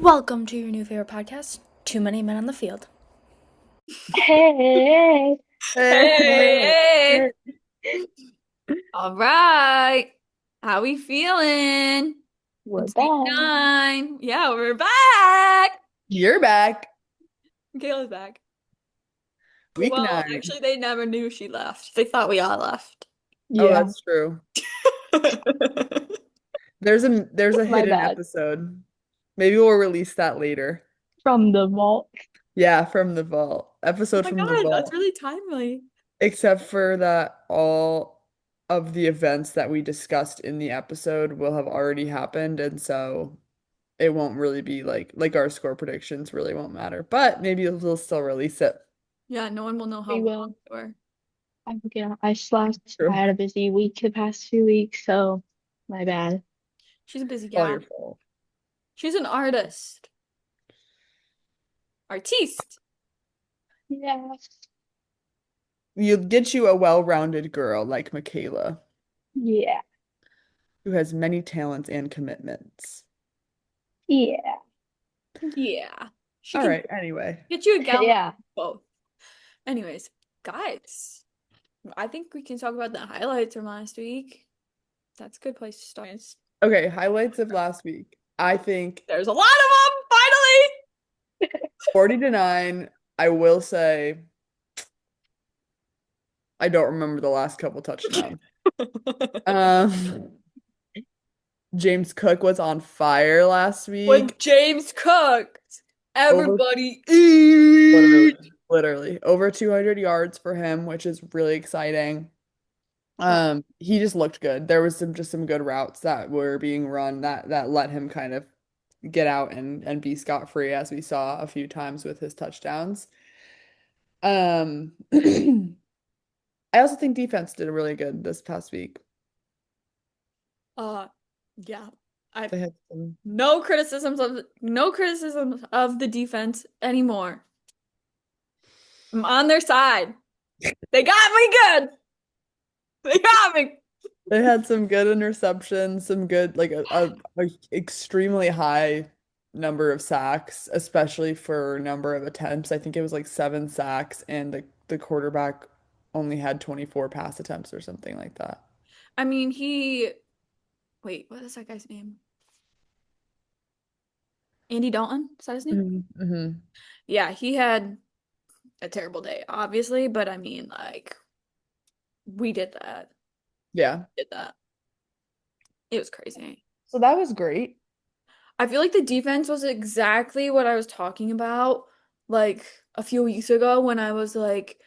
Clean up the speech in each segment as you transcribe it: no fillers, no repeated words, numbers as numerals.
Welcome to your new favorite podcast, Too Many Men on the Field. Hey, Hey, hey, hey. hey. All right. How we feeling? We're It's week back. 9. Yeah, we're back. You're back. Kayla's back. Week Well, 9. actually, they never knew she left. They thought we all left. Oh, that's true. There's a My hidden bad. episode. Maybe we'll release that later. From the vault. Yeah, from the vault. Oh Episode my from the God, that's vault. really timely. Except for that all of the events that we discussed in the episode will have already happened, and so it won't really be like our score predictions really won't matter. But maybe we'll still release it. Yeah, no one will know how We wrong will. we were. I slept. I True. had a busy week the past 2 weeks, so my bad. She's a busy All your gal. fault. She's an artist. Artiste. Yeah. You'll get you a well-rounded girl like Michaela, Yeah. who has many talents and commitments. Yeah. Yeah. She All can right, anyway. get you a gal with Yeah. both. Anyways, guys, I think we can talk about the highlights from last week. That's a good place to start. Okay, highlights of last week. I think There's a lot of them, 40 to 9. I will say I don't remember the last couple touchdowns. finally. Um, James Cook was on fire last When week. James cooked, Over everybody literally, eat. literally over 200 yards for him, which is really exciting. Uh, He just looked good. There was some good routes that were being run that let him kind of get out and be scot-free, as we saw a few times with his touchdowns. I also think defense did really good this past week. uh, yeah. I They had some. no criticisms of the defense anymore. I'm on their side. They got me good. They got me. They had some good interceptions, some good like a extremely high number of sacks, especially for number of attempts. I think it was like 7 sacks, and the quarterback only had 24 pass attempts or something like that. I mean, wait, what is that guy's name? Andy Dalton? Is that his name? Hmm. Yeah, he had a terrible day, obviously, but I mean, like, we did that. Yeah. Did that. It was crazy. So that was great. I feel like the defense was exactly what I was talking about, like, a few weeks ago when I was like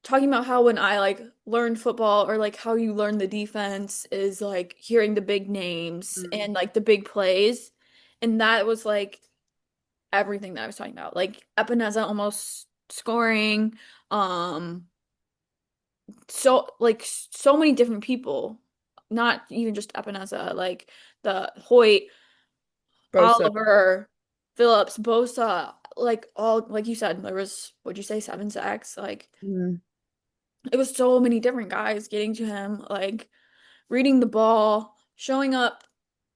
talking about how when I like learned football or like how you learn the defense is like hearing the big names Mm. and like the big plays. And that was like everything that I was talking about. Like Epineza almost scoring, um, so many different people, not even just Epineza, like the Hoyt, Bosa. Oliver, Phillips, Bosa, like all like you said, there was what'd you say, 7 sacks? Like Mm. it was so many different guys getting to him, like reading the ball, showing up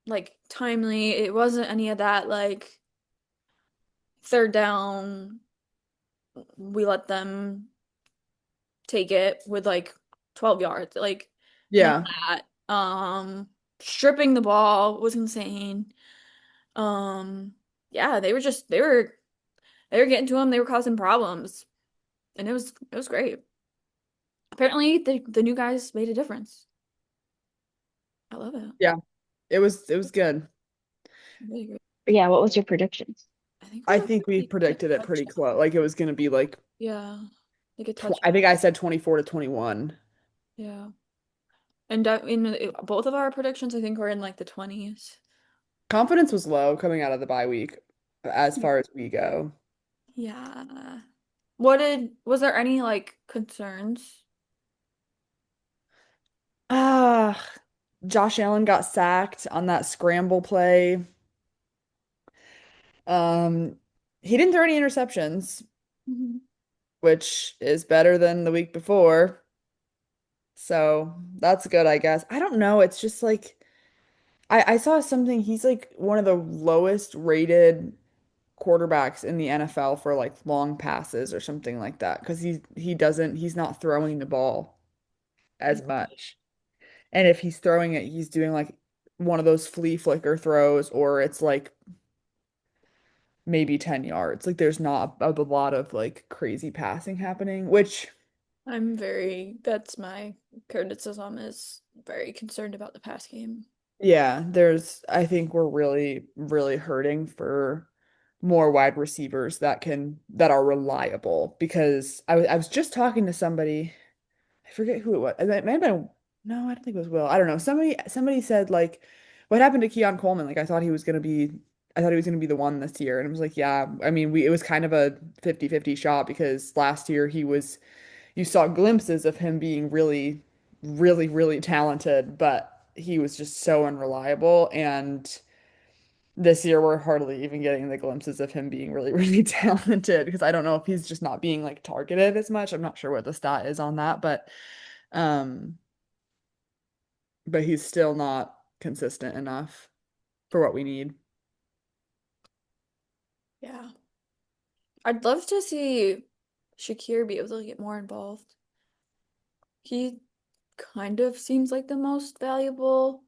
like timely. It wasn't any of that like third down, we let them take it with like 12 yards. Like none of Yeah. that. Stripping the ball was insane. Yeah, they were getting to him, they were causing problems, and it was great. Apparently the new guys made a difference. I love it. Yeah. It was good. Really great. Yeah, what was your predictions? I think we I were think we like a predicted it pretty touchdown. close. Like it was going to be like Yeah. Like a I touchdown. think I said 24 to 21. Yeah. And in both of our predictions, I think we're in like the 20s. Confidence was low coming out of the bye week as far as we go. Yeah. Was there any like concerns? Ah, Josh Allen got sacked on that scramble play. Um, he didn't throw any interceptions, Mhm. which is better than the week before. So that's good, I guess. I don't know. It's just like I saw something, he's like one of the lowest rated quarterbacks in the NFL for like long passes or something like that because he's not throwing the ball as much. And if he's throwing it, he's doing like one of those flea flicker throws or it's like maybe 10 yards. Like there's not a lot of like crazy passing happening, which That's my criticism is very concerned about the pass game. yeah, I think we're really, really hurting for more wide receivers that are reliable because I was just talking to somebody, I forget who it was. It might have been, no, I don't think it was Will. I don't know. Somebody said like what happened to Keon Coleman? Like I thought he was gonna be the one this year. And I was like, yeah, I mean it was kind of a 50-50 shot because last year you saw glimpses of him being really, really, really talented, but he was just so unreliable. And this year, we're hardly even getting the glimpses of him being really, really talented because I don't know if he's just not being like targeted as much. I'm not sure what the stat is on that, um, but he's still not consistent enough for what we need. Yeah. I'd love to see Shakir be able to get more involved. He kind of seems like the most valuable,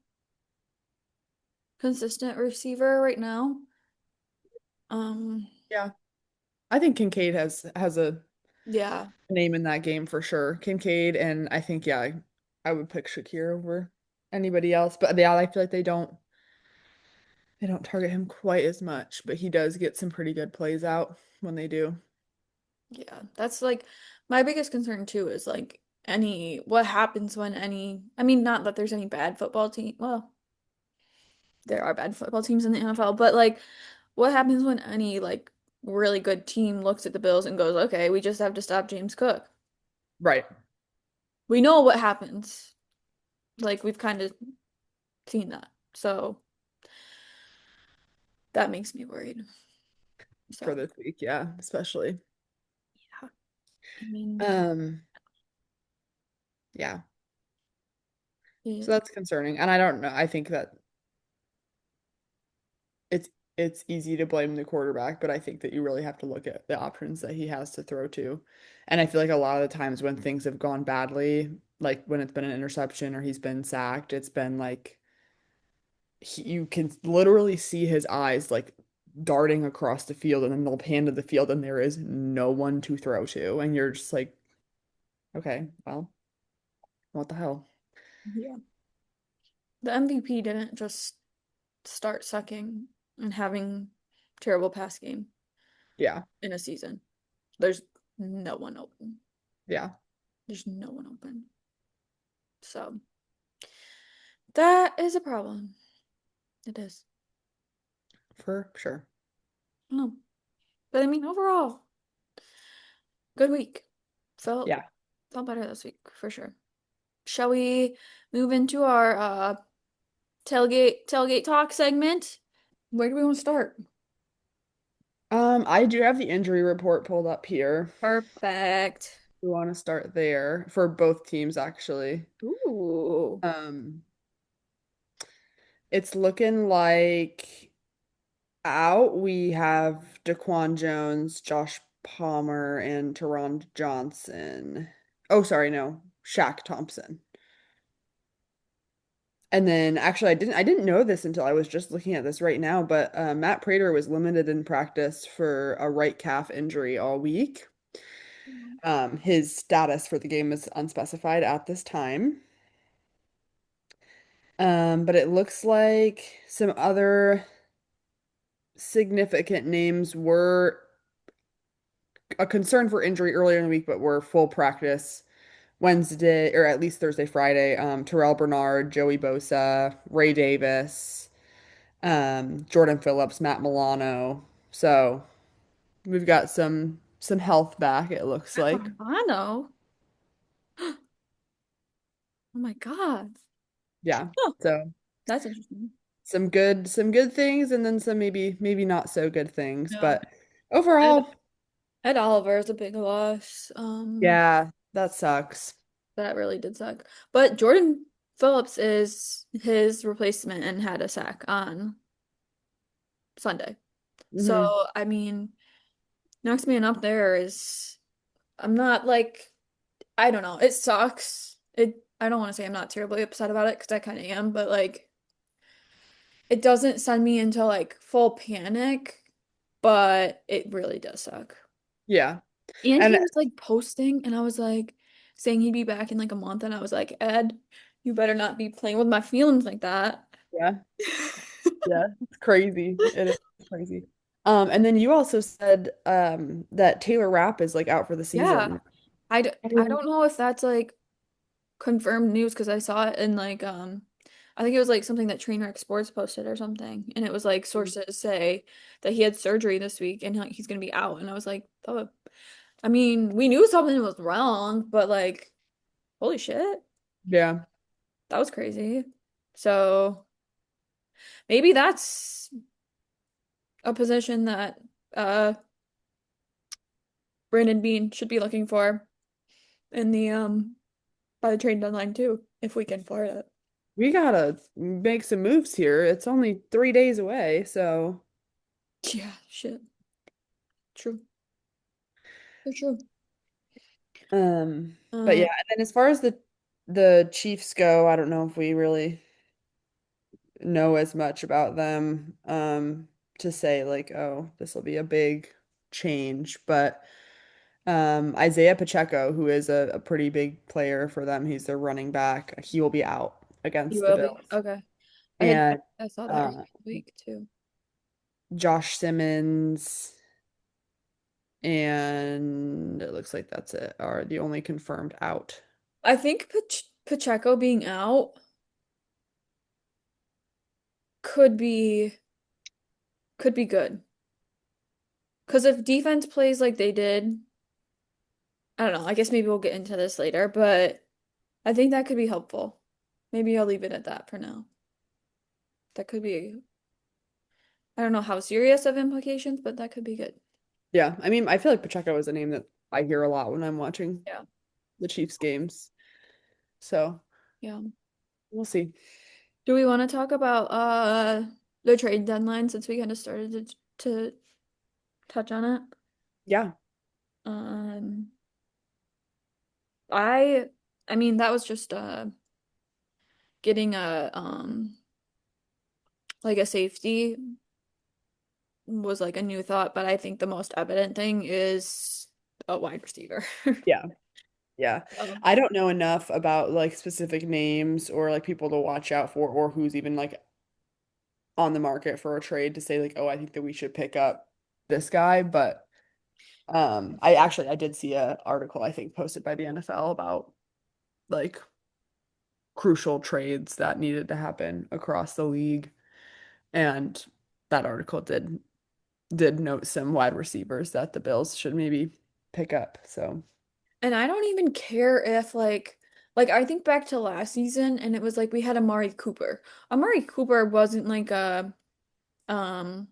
consistent receiver right now. Um, Yeah. I think Kincaid has a yeah, name in that game for sure. Kincaid and I think yeah, I would pick Shakir over anybody else, but yeah, I feel like they don't target him quite as much, but he does get some pretty good plays out when they do. yeah. That's like my biggest concern too is like what happens when I mean, not that there's any bad football team. Well, there are bad football teams in the NFL, but like what happens when any like really good team looks at the Bills and goes, "Okay, we just have to stop James Cook." Right. We know what happens. Like we've kind of seen that. So that makes me worried. For So, this week, yeah, especially. yeah. I mean, Um, yeah. yeah, So that's concerning. And I don't know. I think that it's it's easy to blame the quarterback, but I think that you really have to look at the options that he has to throw to. And I feel like a lot of the times when things have gone badly, like when it's been an interception or he's been sacked, it's been like you can literally see his eyes like darting across the field and then they'll pan to the field and there is no one to throw to. And you're just like, okay, well, what the hell? yeah. The MVP didn't just start sucking and having terrible pass game Yeah, in a season. There's no one open. yeah, There's no one open. So that is a problem. It is. for sure. No. But I mean, overall, good week. Felt Yeah. felt better this week for sure. Shall we move into our tailgate talk segment? Where do we want to start? I do have the injury report pulled up here. Perfect. We want to start there for both teams, actually. Ooh. Um, it's looking like out we have Daquan Jones, Josh Palmer, and Teron Johnson. Oh, sorry, no, Shaq Thompson. And then actually I didn't know this until I was just looking at this right now, but Matt Prater was limited in practice for a right calf injury all week. His status for the game is unspecified at this time. But it looks like some other significant names were a concern for injury earlier in the week, but were full practice Wednesday, or at least Thursday, Friday. Terrell Bernard, Joey Bosa, Ray Davis, Jordan Phillips, Matt Milano. So we've got some health back, it looks like. Romano. Oh my God. Yeah. Oh, So that's interesting. some good things and then some maybe not so good things. Yeah. But Ed, overall, Ed Oliver is a big loss. yeah, that sucks. That really did suck. But Jordan Phillips is his replacement and had a sack on Sunday. So, Hmm. I mean, next man up there is, I'm not like, I don't know. It sucks. I don't want to say I'm not terribly upset about it because I kind of am, but like, it doesn't send me into like full panic, but it really does suck. Yeah. And And he was like posting, and I was like saying he'd be back in like a month, and I was like, Ed, you better not be playing with my feelings like that. yeah, yeah, it's crazy. It is crazy. And then you also said that Taylor Rapp is like out for the Yeah. season. I don't know if that's like confirmed news because I saw it in like I think it was like something that Trainwreck Sports posted or something, and it was like sources say that he had surgery this week and he's gonna be out, and I was like, oh, I mean, we knew something was wrong, but like, holy shit, Yeah. that was crazy. So maybe that's a position that uh Brandon Bean should be looking for in the by the trade deadline too, if we can afford it. We gotta make some moves here. It's only 3 days away, so Yeah, shit. True. For true. but yeah, Um, and then as far as the Chiefs go, I don't know if we really know as much about them to say like, oh, this will be a big change, but Isaiah Pacheco, who is a pretty big player for them, he's their running back. He will be out you against the will be Bills. okay. And I saw that earlier uh this week too. Josh Simmons and it looks like that's it, are the only confirmed out. I think Pacheco being out could be could be good. Because if defense plays like they did, I don't know. I guess maybe we'll get into this later, but I think that could be helpful. Maybe I'll leave it at that for now. That could be, I don't know how serious of implications, but that could be good. Yeah, I mean, I feel like Pacheco is a name that I hear a lot when I'm watching Yeah. the Chiefs games. So Yeah. we'll see. Do we want to talk about the trade deadline since we kind of started to touch on it? Yeah. Um, I I mean that was just getting a like a safety was like a new thought, but I think the most evident thing is a wide receiver. Yeah. Yeah. Um, I don't know enough about like specific names or like people to watch out for or who's even like on the market for a trade to say like, oh, I think that we should pick up this guy. But I did see a article I think posted by the NFL about like crucial trades that needed to happen across the league. And that article did note some wide receivers that the Bills should maybe pick up. So and I don't even care if like I think back to last season and it was like we had Amari Cooper. Amari Cooper wasn't like a um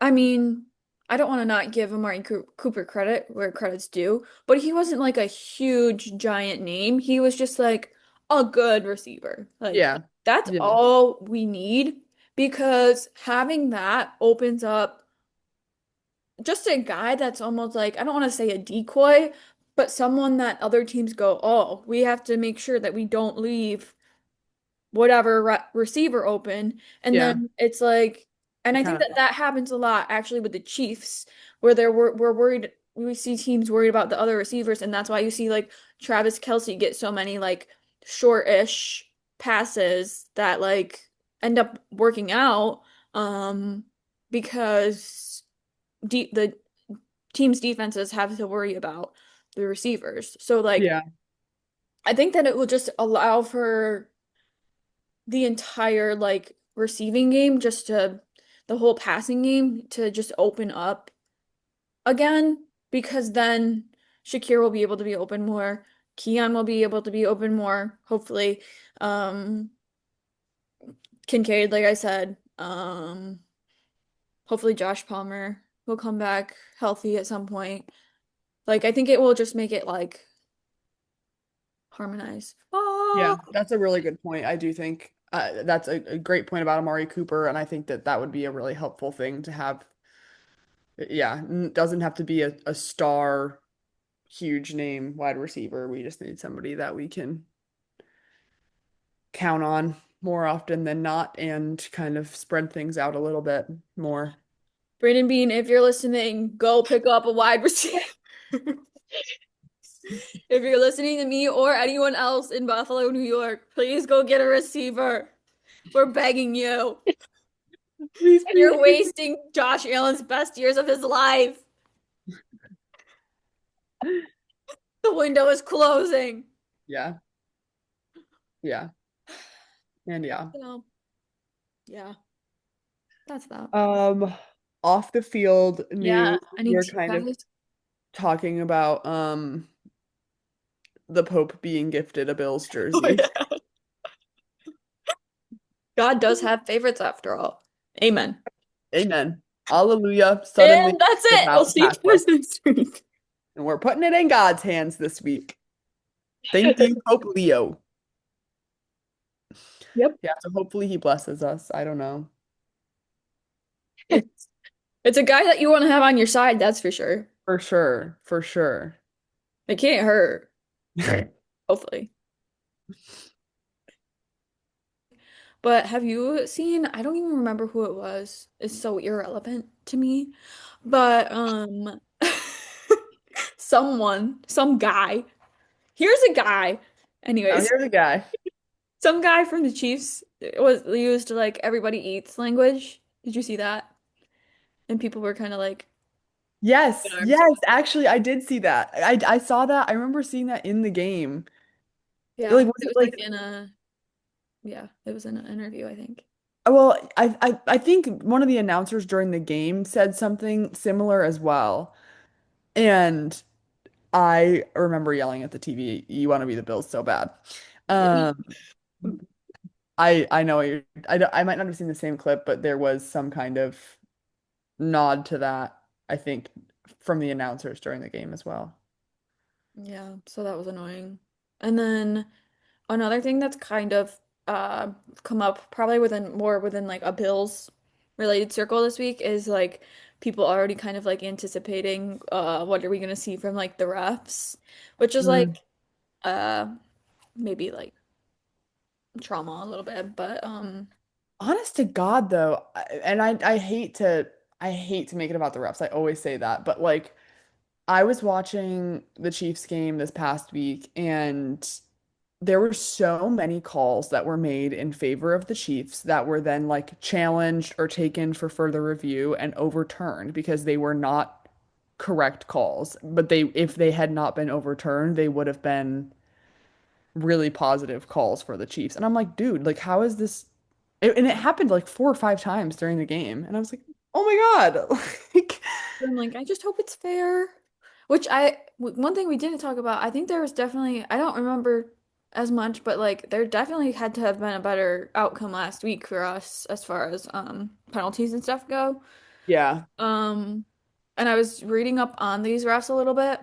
I mean, I don't want to not give Amari Cooper credit where credit's due, but he wasn't like a huge giant name. He was just like a good receiver. Like yeah. that's Yeah. all we need because having that opens up just a guy that's almost like I don't want to say a decoy, but someone that other teams go, "Oh, we have to make sure that we don't leave whatever receiver open." And Yeah. then it's like, and It I kind think of that that happens a lot actually with the Chiefs, where we're worried. We see teams worried about the other receivers, and that's why you see like Travis Kelce get so many like short-ish passes that like end up working out, because the team's defenses have to worry about the receivers. So like, yeah. I think that it will just allow for the entire like receiving game just to the whole passing game to just open up again because then Shakir will be able to be open more. Keon will be able to be open more, hopefully. Um, Kincaid, like I said, hopefully Josh Palmer will come back healthy at some point. Like I think it will just make it like harmonize. Yeah, Oh, that's a really good point. I do think that's a great point about Amari Cooper, and I think that that would be a really helpful thing to have. Yeah, doesn't have to be a star, huge name wide receiver. We just need somebody that we can count on more often than not and kind of spread things out a little bit more. Brandon Bean, if you're listening, go pick up a wide receiver. If you're listening to me or anyone else in Buffalo, New York, please go get a receiver. We're begging you. Please, please, You're please. wasting Josh Allen's best years of his life. The window is closing. Yeah, yeah, and yeah. So, yeah, that's that. Um, Off the field Yeah, news, any we're tea, kind of guys? talking about the Pope being gifted a Bills Oh, jersey. yeah. God does have favorites after all. Amen. Amen. Hallelujah. Suddenly And that's the it. We'll mountain see you Pascha. guys next week. And we're putting it in God's hands this week. Thank you, Pope Leo. Yep. Yeah, so hopefully he blesses us. I don't know. It's it's a guy that you want to have on your side, that's for sure. For sure. For sure. It can't hurt, hopefully. But have you seen, I don't even remember who it was. It's so irrelevant to me. But some guy. Here's a guy. Now Anyways, here's a guy. some guy from the Chiefs was used like everybody eats language. Did you see that? And people were kind of like, "Good Yes, arms." yes, actually I did see that. I saw that. I remember seeing that in the game. Yeah, Like was it it was like like in a yeah, it was in an interview, I think. well, I think one of the announcers during the game said something similar as well. And I remember yelling at the TV, "You want to be the Bills so bad." Yeah. Um, I know what you're, I might not have seen the same clip, but there was some kind of nod to that, I think, from the announcers during the game as well. Yeah, so that was annoying. And then another thing that's kind of uh come up probably within like a Bills related circle this week is like people already kind of like anticipating what are we gonna see from like the refs, which is like Mm. uh maybe like trauma a little bit, but Honest to God, though, and I hate to make it about the refs. I always say that, but like I was watching the Chiefs game this past week, and there were so many calls that were made in favor of the Chiefs that were then like challenged or taken for further review and overturned because they were not correct calls. But they, if they had not been overturned, they would have been really positive calls for the Chiefs. And I'm like, dude, like, how is this? And it happened like 4 or 5 times during the game. And I was like, oh my God. Like, I'm like I just hope it's fair. One thing we didn't talk about, I think there was definitely, I don't remember as much, but like there definitely had to have been a better outcome last week for us as far as penalties and stuff go. yeah. Um, and I was reading up on these refs a little bit,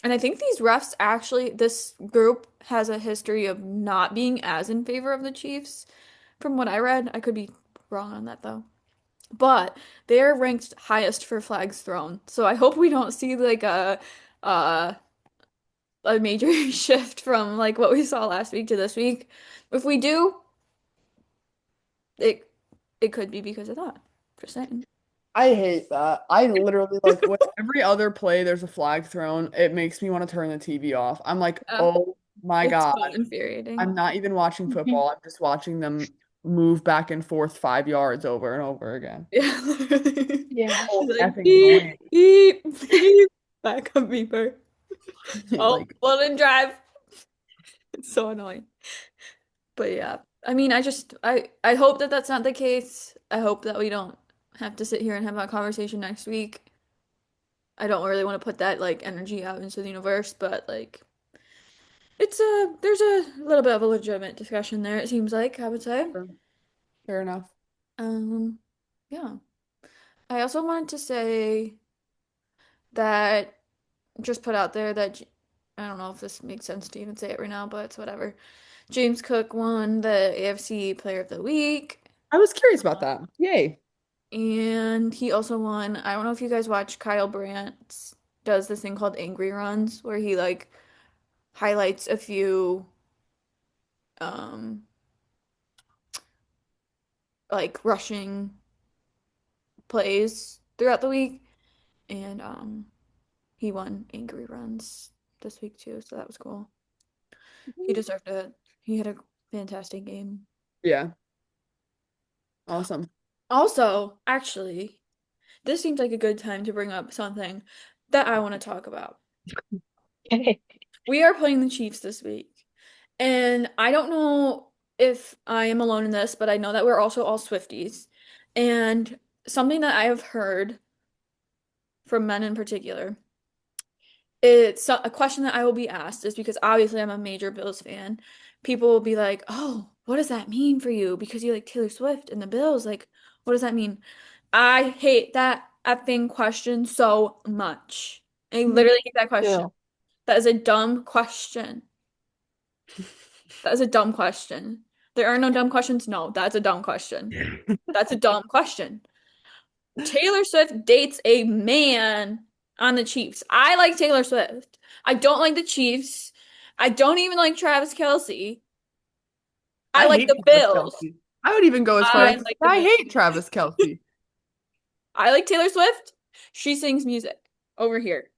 and I think these refs actually, this group has a history of not being as in favor of the Chiefs, from what I read. I could be wrong on that though. But they're ranked highest for flags thrown. So I hope we don't see like uh a major shift from like what we saw last week to this week. If we do, it it could be because of that. Just saying. I hate that. I literally like when every other play there's a flag thrown, it makes me want to turn the TV off. I'm like, Yeah, oh my it's God. so infuriating. I'm not even watching football. I'm just watching them move back and forth 5 yards over and over again. Yeah, literally. Yeah. So She's like, effing beep, annoying. beep, beep. Back up beeper. Oh, Like, blood and drive. It's so annoying. But yeah, I mean, I hope that that's not the case. I hope that we don't have to sit here and have that conversation next week. I don't really want to put that like energy out into the universe, but like there's a little bit of a legitimate discussion there, it seems like, I would say. fair enough. Um, yeah. I also wanted to say that just put out there that I don't know if this makes sense to even say it right now, but it's whatever. James Cook won the AFC Player of the Week, I was curious about that. Yay. and he also won. I don't know if you guys watch Kyle Brandt does this thing called Angry Runs, where he like highlights a few um like rushing plays throughout the week, and he won Angry Runs this week too, so that was cool. He deserved it. He had a fantastic game. Yeah. Awesome. Also, actually, this seems like a good time to bring up something that I want to talk about. Okay. We are playing the Chiefs this week, and I don't know if I am alone in this, but I know that we're also all Swifties. And something that I have heard from men in particular, it's a question that I will be asked is because obviously I'm a major Bills fan. People will be like, "Oh, what does that mean for you? Because you like Taylor Swift and the Bills, like, what does that mean?" I hate that effing question so much. I Me literally hate that question. too. That is a dumb question. That is a dumb question. There are no dumb questions. No, that's a dumb question. That's a dumb question. Taylor Swift dates a man on the Chiefs. I like Taylor Swift. I don't like the Chiefs. I don't even like Travis Kelce. I I like hate the Travis Bills. Kelce. I would even go as far as I to say like the I Bills. hate Travis Kelce. I like Taylor Swift. She sings music over here.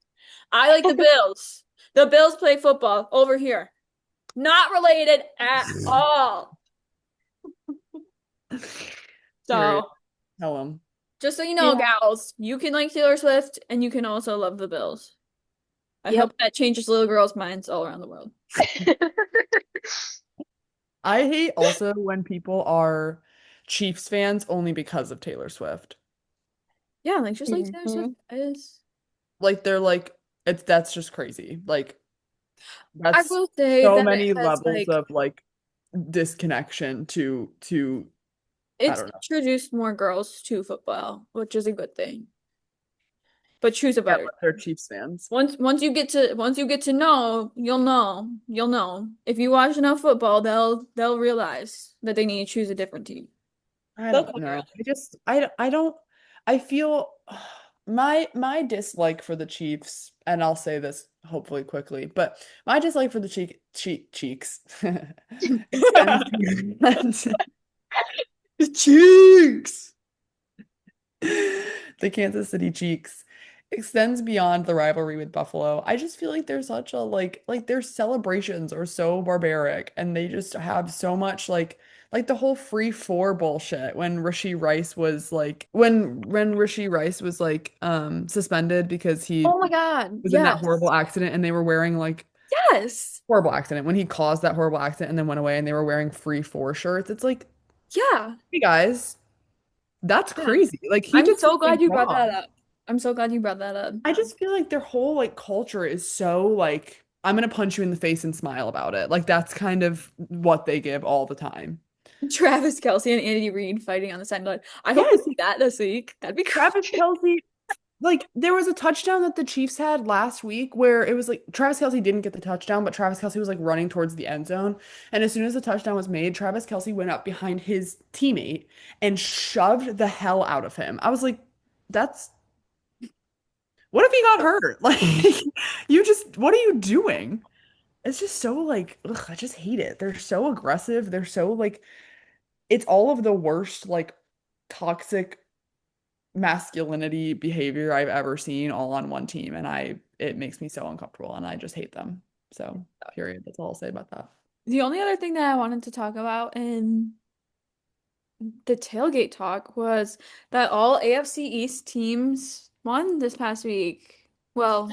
I like the Bills. The Bills play football over here. Not related at all. Period. So, Tell him. just so you know, Yeah. gals, you can like Taylor Swift and you can also love the Bills. I Yep. hope that changes little girls' minds all around the world. I hate also when people are Chiefs fans only because of Taylor Swift. Yeah, like just like Taylor Swift Hmm. is. Like they're like that's just crazy. Like I that's will say so that it many has levels like of like disconnection to I it's don't know. introduced more girls to football, which is a good thing. But choose a Yeah, better but they're team. Chiefs fans. Once you get to know, you'll know. If you watch enough football, they'll realize that they need to choose a different team. I They'll don't figure it know. out. I don't I feel my dislike for the Chiefs, and I'll say this hopefully quickly, but my dislike for the cheeks extends beyond the cheeks. The Kansas City Cheeks extends beyond the rivalry with Buffalo. I just feel like there's such a like their celebrations are so barbaric and they just have so much like the whole free four bullshit when Rishi Rice was like when Rishi Rice was like suspended because he Oh my God. was in that Yes. horrible accident and they were wearing like Yes. horrible accident when he caused that horrible accident and then went away and they were wearing free four shirts. It's like, Yeah. hey guys, that's Yeah. crazy. Like he I'm did so something glad you brought that wrong. up. I'm so glad you brought that up. I just feel like their whole like culture is so like I'm gonna punch you in the face and smile about it. Like that's kind of what they give all the time. Travis Kelce and Andy Reid fighting on the sideline. I hope we Yes, see that this week. That'd be cool. Travis Kelce, like there was a touchdown that the Chiefs had last week where it was like Travis Kelce didn't get the touchdown, but Travis Kelce was like running towards the end zone. And as soon as the touchdown was made, Travis Kelce went up behind his teammate and shoved the hell out of him. I was like, that's what if he got hurt? Like you just what are you doing? It's just so like, ugh, I just hate it. They're so aggressive. They're so like, it's all of the worst, like, toxic masculinity behavior I've ever seen all on one team. And it makes me so uncomfortable and I just hate them. So, period. That's all I'll say about that. The only other thing that I wanted to talk about in the tailgate talk was that all AFC East teams won this past week. Well,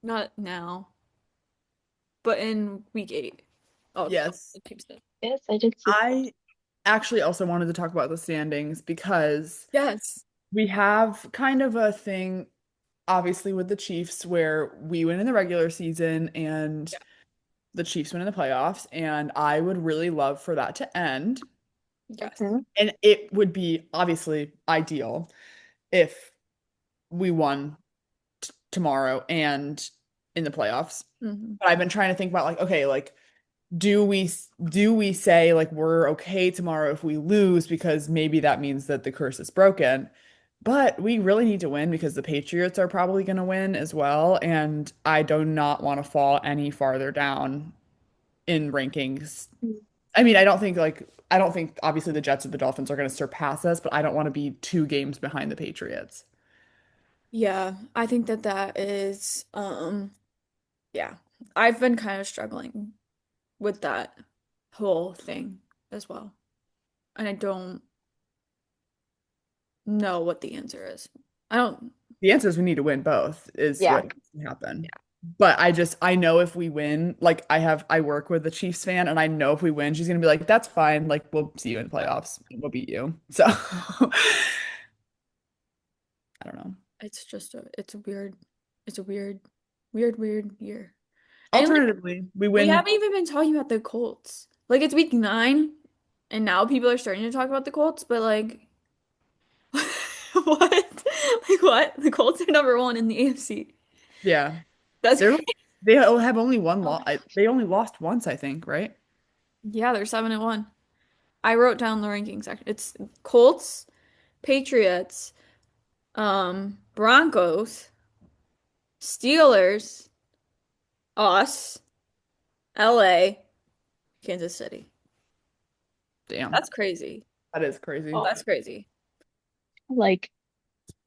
not now, but in week 8. All Yes. the teams did. Yes, I did see that. I actually also wanted to talk about the standings because Yes. we have kind of a thing, obviously, with the Chiefs where we win in the regular season and Yeah. the Chiefs win in the playoffs, and I would really love for that to end. Yes. Hmm. And it would be obviously ideal if we won t tomorrow and in the playoffs. Hmm. But I've been trying to think about like, okay, like do we say like we're okay tomorrow if we lose because maybe that means that the curse is broken? But we really need to win because the Patriots are probably going to win as well, and I do not want to fall any farther down in rankings. I mean, I don't think obviously the Jets or the Dolphins are going to surpass us, but I don't want to be 2 games behind the Patriots. Yeah, I think that that is, yeah, I've been kind of struggling with that whole thing as well. And I don't know what the answer is. I don't, The answer is we need to win both is Yeah. what needs to happen. But I know if we win, like I work with a Chiefs fan and I know if we win, she's gonna be like, that's fine. Like we'll see you in the playoffs. We'll beat you. So I don't know. it's just it's a weird year. And like, Alternatively, we we win. haven't even been talking about the Colts. Like, it's week 9, and now people are starting to talk about the Colts, but like, what? Like, what? The Colts are number 1 in the AFC. Yeah. That's They're crazy. they have only one loss. They only lost once, I think, right? Yeah, they're 7-1. I wrote down the rankings section. It's Colts, Patriots, Broncos, Steelers, us, LA, Kansas City. Damn. That's crazy. That is crazy. That's crazy. Like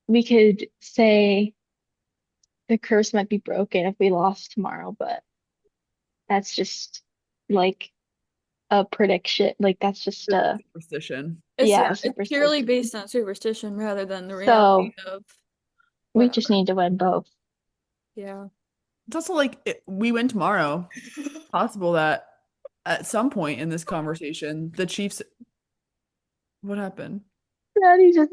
we could say the curse might be broken if we lost tomorrow, but that's just like a prediction. Like that's just Just a superstition. It's yeah, yeah, it's purely superstition. based on superstition rather than the reality So of we just whatever. need to win both. Yeah. It's also like we win tomorrow. Possible that at some point in this conversation, the Chiefs, what happened? Daddy just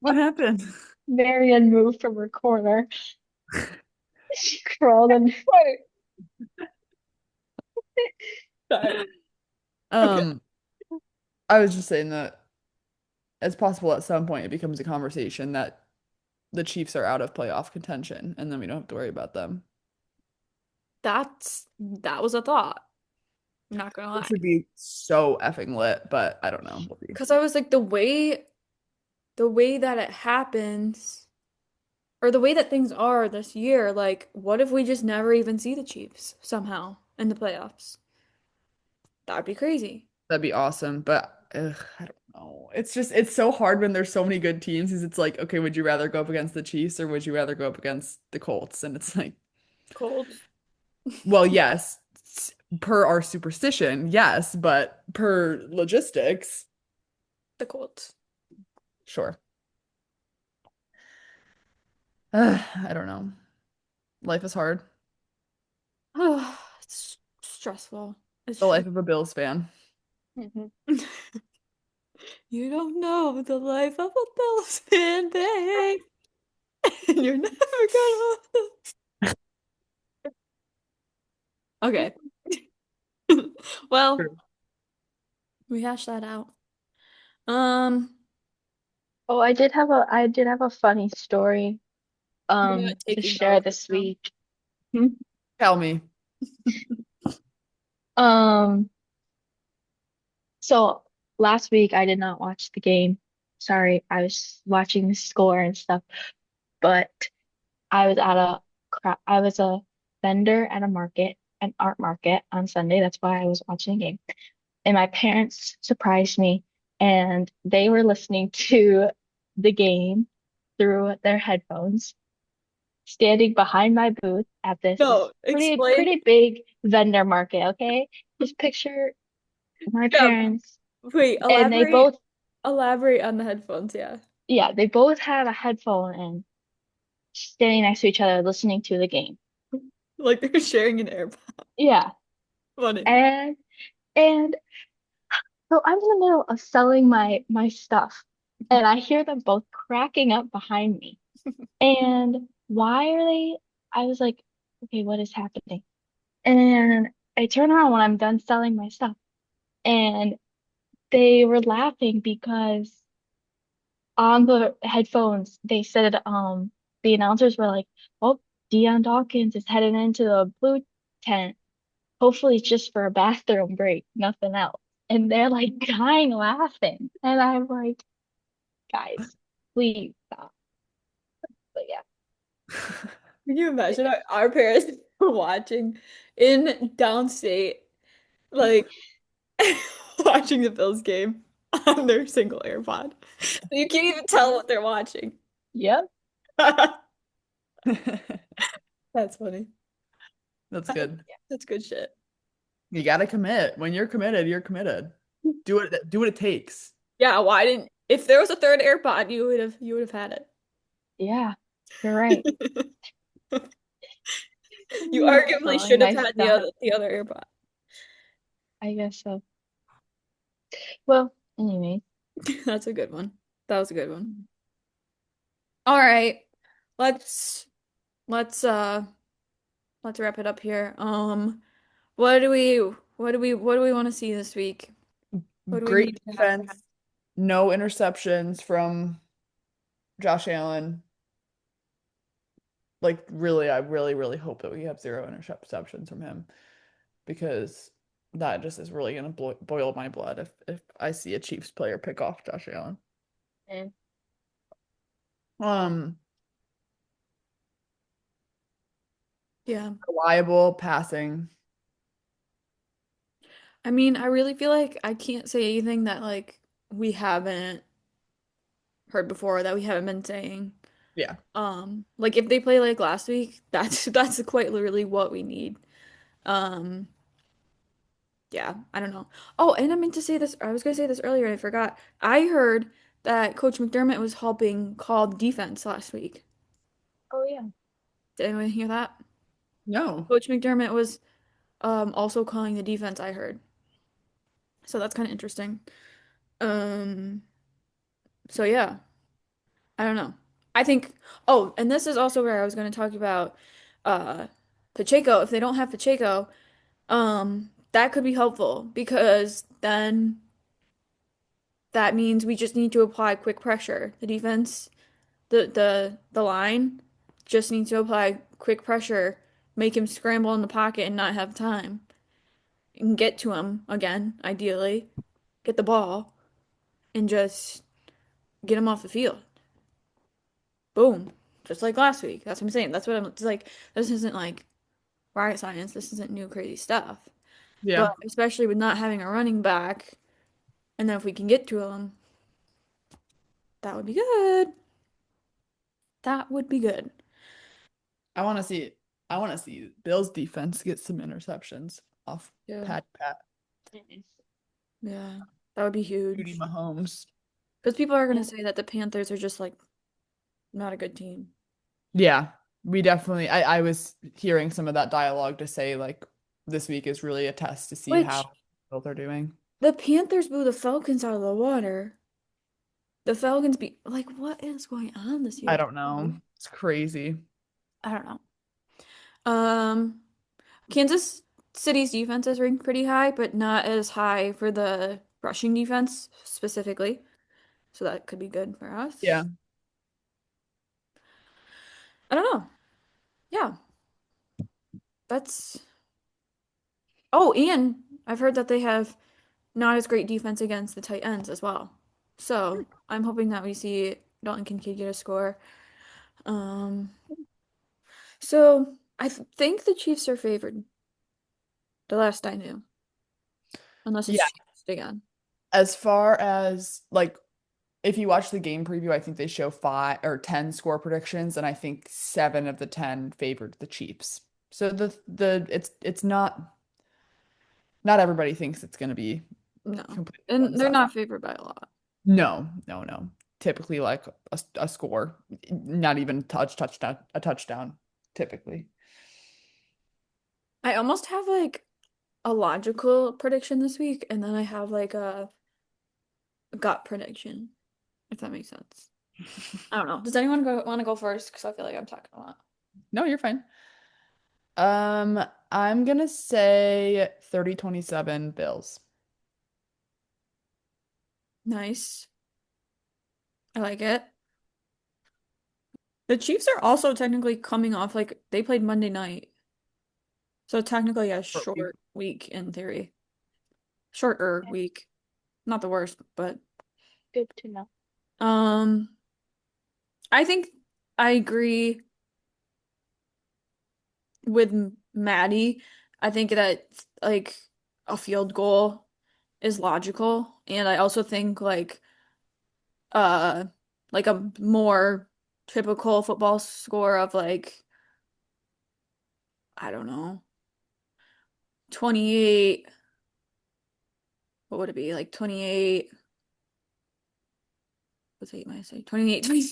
What happened? Marion moved from her corner. She crawled and Wait. Sorry. Okay. Um, I was just saying that it's possible at some point it becomes a conversation that the Chiefs are out of playoff contention, and then we don't have to worry about them. That was a thought. I'm not gonna Which lie. would be so effing lit, but I don't know. We'll see. Because I was like the way that it happens or the way that things are this year, like what if we just never even see the Chiefs somehow in the playoffs? That'd be crazy. That'd be awesome, but ugh, I don't know. It's just it's so hard when there's so many good teams. Because it's like, okay, would you rather go up against the Chiefs or would you rather go up against the Colts? And it's like, Cold. well, yes, per our superstition, yes, but per logistics, The Colts. sure. I don't know. Life is hard. Oh, it's stressful. It's The true. life of a Bills fan. Mhm. You don't know the life of a Bills fan, babe. And you're never gonna. Okay. Well, True. we hashed that out. Um, Oh, I did have a funny story you're not to taking share dogs this now. week. Hmm? Tell me. Um, so last week I did not watch the game. Sorry, I was watching the score and stuff, but I was a vendor at a market, an art market on Sunday. That's why I was watching the game. And my parents surprised me and they were listening to the game through their headphones, standing behind my booth at this No, explain. pretty big vendor market, okay? Just picture my Yeah, parents wait, and elaborate on the headphones, yeah. yeah, they both had a headphone and standing next to each other listening to the game. Like they're sharing an AirPod. Yeah. Funny. And and so I'm in the middle of selling my stuff and I hear them both cracking up behind me. And why are they? I was like, okay, what is happening? And I turn around when I'm done selling my stuff and they were laughing because on the headphones they said the announcers were like, "Oh, Dion Dawkins is heading into the blue tent. Hopefully it's just for a bathroom break, nothing else. And they're like dying laughing. And I'm like, guys, please stop. But yeah. Can you imagine our parents watching in downstate, like watching the Bills game on their single AirPod? So you can't even tell what they're watching. Yep. That's funny. That's good. That's good shit. You gotta commit. When you're committed, you're committed. Do what it takes. Yeah, why didn't if there was a third AirPod, you would have had Yeah. You're right. it. You arguably Selling should have my had stuff. the other AirPod. I guess so. Well, anyway. That's a good one. That was a good one. All right. Let's let's uh let's wrap it up here. What do we want to see this week? What do we Great need to have? defense. No interceptions from Josh Allen. Like really, I really, really hope that we have zero interceptions from him because that just is really gonna boil my blood if I see a Chiefs player pick off Josh Allen. And Um, Yeah. Reliable passing. I mean, I really feel like I can't say anything that like we haven't heard before that we haven't been saying. Yeah. Like if they play like last week, that's quite literally what we need. Um, yeah, I don't know. Oh, and I meant to say this, I was gonna say this earlier and I forgot. I heard that Coach McDermott was helping call defense last week. oh yeah. Did anyone hear that? No. Coach McDermott was also calling the defense, I heard. So that's kind of interesting. Um, so yeah, I don't know. I think, oh, and this is also where I was going to talk about uh Pacheco. If they don't have Pacheco, that could be helpful because then that means we just need to apply quick pressure. The defense, the line just needs to apply quick pressure, make him scramble in the pocket and not have time. And get to him again, ideally. Get the ball and just get him off the field. Boom. Just like last week. That's what I'm saying. That's what I'm it's like. This isn't like rocket science. This isn't new crazy stuff. But Yeah. especially with not having a running back, and then if we can get to him, that would be good. That would be good. I want to see I want to see Bill's defense get some interceptions off Yeah. Pat Mhm. Yeah. That would be Judy huge. Mahomes. Because people are going to Yeah. say that the Panthers are just like not a good team. Yeah, we definitely I was hearing some of that dialogue to say like this week is really a test to see Which how well they're doing. the Panthers blew the Falcons out of the water. The Falcons be like, what is going on this I year? don't know. It's crazy. I don't know. Um, Kansas City's defense is ranked pretty high, but not as high for the rushing defense specifically. So that could be good for Yeah. us. I don't know. Yeah, that's. Oh, and I've heard that they have not as great defense against the tight ends as well. So I'm hoping that we see Dalton Kincaid get a score. Um, so think the Chiefs are favored. The last I knew, unless it's Yeah. changed again. As far as like if you watch the game preview, I think they show 5 or 10 score predictions, and I think 7 of the 10 favored the Chiefs. So the it's not everybody thinks it's going to be No, completely and they're one-sided. not favored by a lot. No, no, no. Typically like a score, not even touchdown, a touchdown, typically. I almost have like a logical prediction this week, and then I have like a gut prediction, if that makes sense. I don't know. Does anyone want to go first? Because I feel like I'm talking a lot. No, you're fine. I'm gonna say 30-27 Bills. Nice. I like it. The Chiefs are also technically coming off like They played Monday night. So technically a Short week. short week in theory. Shorter week. Not the worst, but Good to know. um I think I agree with Maddie. I think that like a field goal is logical, and I also think uh like a more typical football score of like I don't know, 28, what would it be? Like 28, what's 8 minus 8? 28, 20,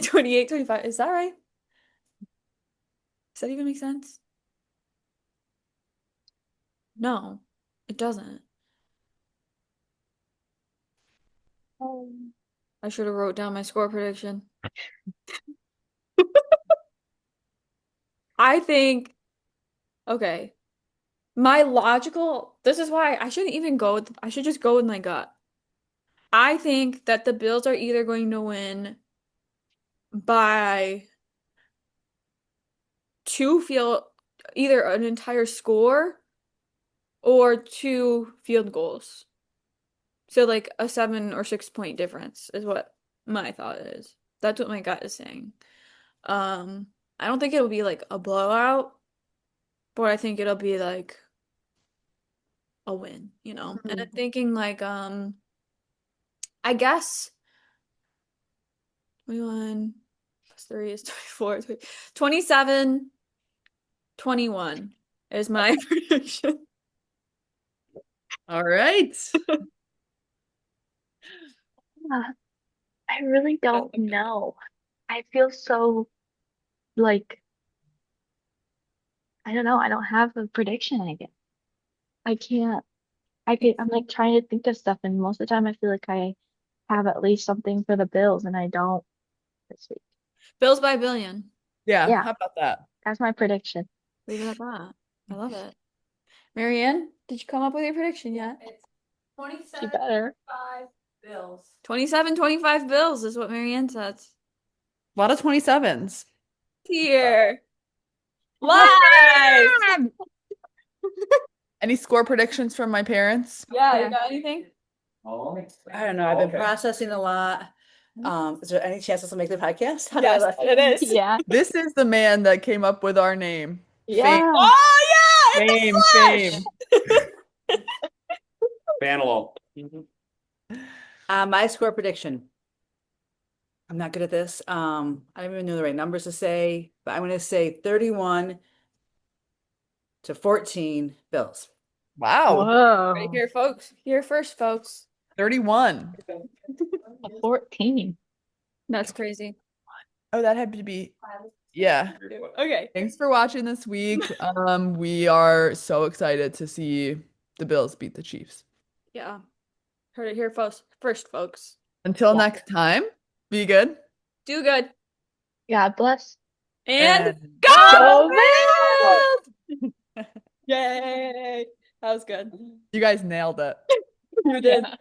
28, 25. Is that right? Does that even make sense? No, it doesn't. Um, I should have wrote down my score prediction. I think, okay, this is why I shouldn't even go with, I should just go with my gut. I think that the Bills are either going to win by two field, either an entire score or two field goals. So like a 7 or 6 point difference is what my thought is. That's what my gut is saying. Um, I don't think it'll be like a blowout, but I think it'll be like a win, you know? And I'm mm, thinking like I guess 21 plus 3 is 24, 27, 21 is my prediction. All right. yeah, I really That's don't a good one. know. I feel so like I don't know. I don't have a prediction, I guess. I can't. I'm like trying to think of stuff, and most of the time I feel like I have at least something for the Bills, and I don't this week. Bills by a billion. Yeah, Yeah, how about that? that's my prediction. Leave it at that. I love it. Marianne, did you come up with your prediction yet? It's You 27, better. 25 Bills. 27, 25 Bills is what Marianne says. A lot of 27s. Here. Live. Any score predictions from my parents? Yeah, you Yeah. got anything? I don't know. I've been processing a lot. Is there any chance this will make the podcast? How do I Yes, left it you? is. Yeah. This is the man that came up with our name. Fame, Yeah. Oh yeah, fame, it's fame. the flash. Vanellope. My score prediction. I'm not good at this. I don't even know the right numbers to say, but I'm going to say 31-14 Bills. Wow. Right Whoa. here, folks. Here first, folks. 31. A 14. That's crazy. Oh, that had to be, yeah. Okay. Thanks for watching this week. We are so excited to see the Bills beat the Chiefs. Yeah. Heard it here first, folks. Until Yeah. next time, be good Do good. God bless. And and go go. Go Bills! Yay! That was good. You guys nailed it. You did. Yeah.